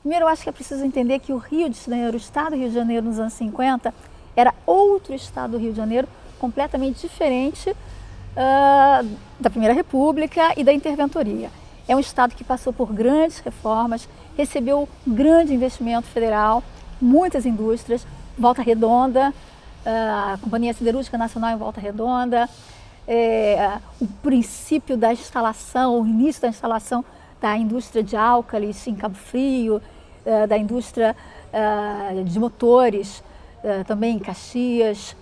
Primeiro, eu acho que é preciso entender que o Rio de Janeiro, o estado do Rio de Janeiro nos anos 50, era outro estado do Rio de Janeiro, completamente diferente da Primeira República e da Interventoria. É um estado que passou por grandes reformas, recebeu um grande investimento federal, muitas indústrias, Volta Redonda, a Companhia Siderúrgica Nacional em Volta Redonda, o princípio da instalação, o início da instalação da indústria de álcalis em Cabo Frio, da indústria de motores também em Caxias.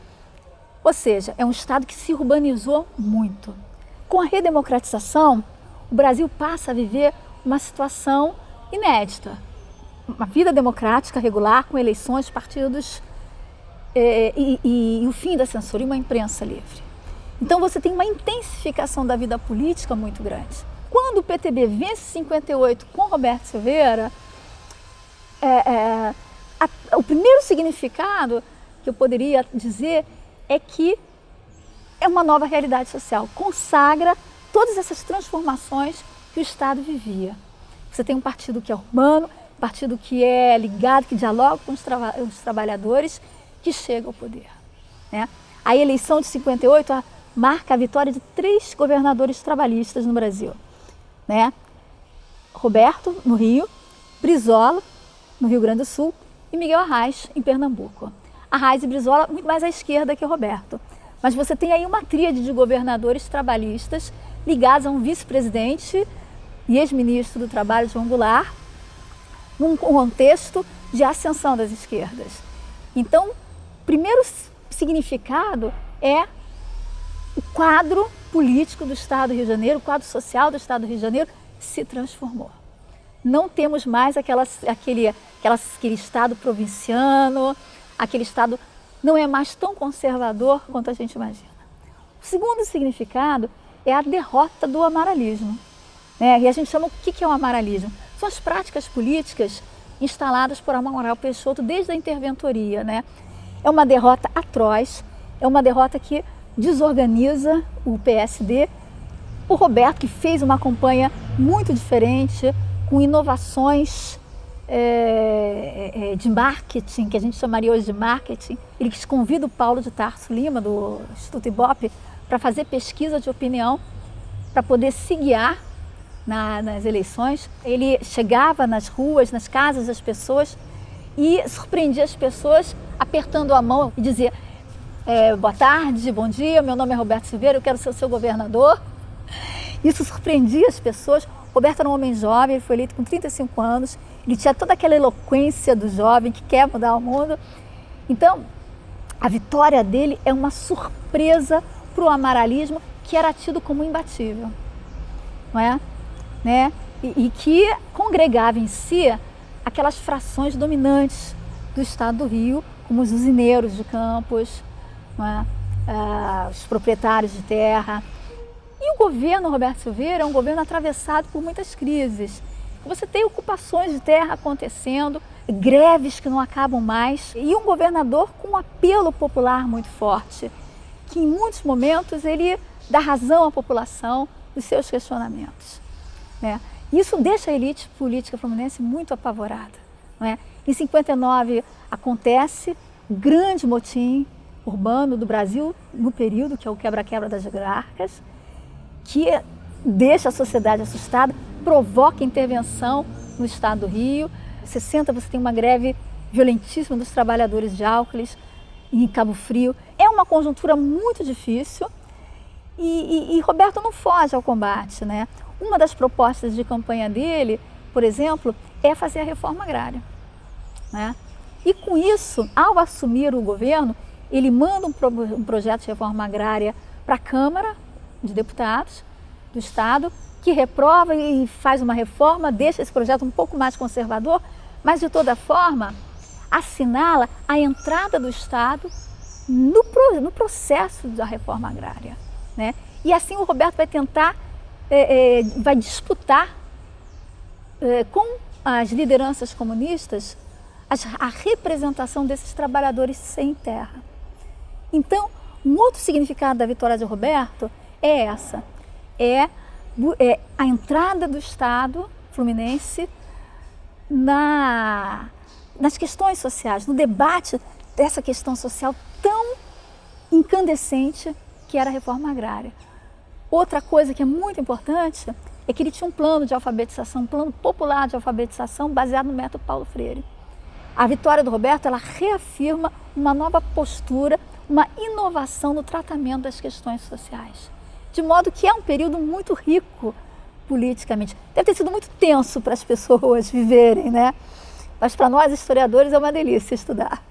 Ou seja, é um estado que se urbanizou muito. Com a redemocratização, o Brasil passa a viver uma situação inédita. Uma vida democrática regular, com eleições, partidos e o fim da censura e uma imprensa livre. Então você tem uma intensificação da vida política muito grande. Quando o PTB vence em 58 com Roberto Silveira, o primeiro significado que eu poderia dizer é que é uma nova realidade social, consagra todas essas transformações que o Estado vivia. Você tem um partido que é urbano, um partido que é ligado, que dialoga com os trabalhadores, que chega ao poder, né? A eleição de 58 marca a vitória de 3 governadores trabalhistas no Brasil, né? Roberto, no Rio, Brizola, no Rio Grande do Sul, e Miguel Arraes, em Pernambuco. Arraes e Brizola muito mais à esquerda que Roberto. Mas você tem aí uma tríade de governadores trabalhistas ligados a um vice-presidente e ex-ministro do Trabalho, João Goulart, num contexto de ascensão das esquerdas. Então, o primeiro significado é o quadro político do Estado do Rio de Janeiro, o quadro social do Estado do Rio de Janeiro se transformou. Não temos mais aquele Estado provinciano, aquele Estado não é mais tão conservador quanto a gente imagina. O segundo significado é a derrota do amaralismo, né? E a gente chama o que é o amaralismo? São as práticas políticas instaladas por Amaral Peixoto desde a interventoria, né? É uma derrota atroz, é uma derrota que desorganiza o PSD. O Roberto, que fez uma campanha muito diferente, com inovações de marketing, que a gente chamaria hoje de marketing. Ele convida o Paulo de Tarso Lima, do Instituto Ibope, para fazer pesquisa de opinião, para poder se guiar nas eleições. Ele chegava nas ruas, nas casas das pessoas e surpreendia as pessoas apertando a mão e dizia: boa tarde, bom dia, meu nome é Roberto Silveira, eu quero ser o seu governador. Isso surpreendia as pessoas. Roberto era um homem jovem, ele foi eleito com 35 anos, ele tinha toda aquela eloquência do jovem que quer mudar o mundo. Então, a vitória dele é uma surpresa para o amaralismo, que era tido como imbatível, não é? Né? E que congregava em si aquelas frações dominantes do Estado do Rio, como os usineiros de Campos, não é? Os proprietários de terra. E o governo Roberto Silveira é um governo atravessado por muitas crises. Você tem ocupações de terra acontecendo, greves que não acabam mais, e um governador com um apelo popular muito forte, que em muitos momentos ele dá razão à população dos seus questionamentos, né? Isso deixa a elite política fluminense muito apavorada, não é? Em 59 acontece o grande motim urbano do Brasil no período, que é o quebra-quebra das hierarquias, que deixa a sociedade assustada, provoca intervenção no Estado do Rio. Em 60 você tem uma greve violentíssima dos trabalhadores de álcalis em Cabo Frio. É uma conjuntura muito difícil e Roberto não foge ao combate, né? Uma das propostas de campanha dele, por exemplo, é fazer a reforma agrária, né? E com isso, ao assumir o governo, ele manda um projeto de reforma agrária para a Câmara de Deputados do Estado, que reprova e faz uma reforma, deixa esse projeto um pouco mais conservador, mas de toda forma assinala a entrada do Estado no processo da reforma agrária, né? E assim o Roberto vai tentar, vai disputar com as lideranças comunistas a representação desses trabalhadores sem terra. Então, um outro significado da vitória de Roberto é a entrada do Estado fluminense nas questões sociais, no debate dessa questão social tão incandescente que era a reforma agrária. Outra coisa que é muito importante é que ele tinha um plano de alfabetização, um plano popular de alfabetização baseado no método Paulo Freire. A vitória do Roberto, ela reafirma uma nova postura, uma inovação no tratamento das questões sociais. De modo que é um período muito rico politicamente. Deve ter sido muito tenso para as pessoas viverem, né? Mas para nós, historiadores, é uma delícia estudar.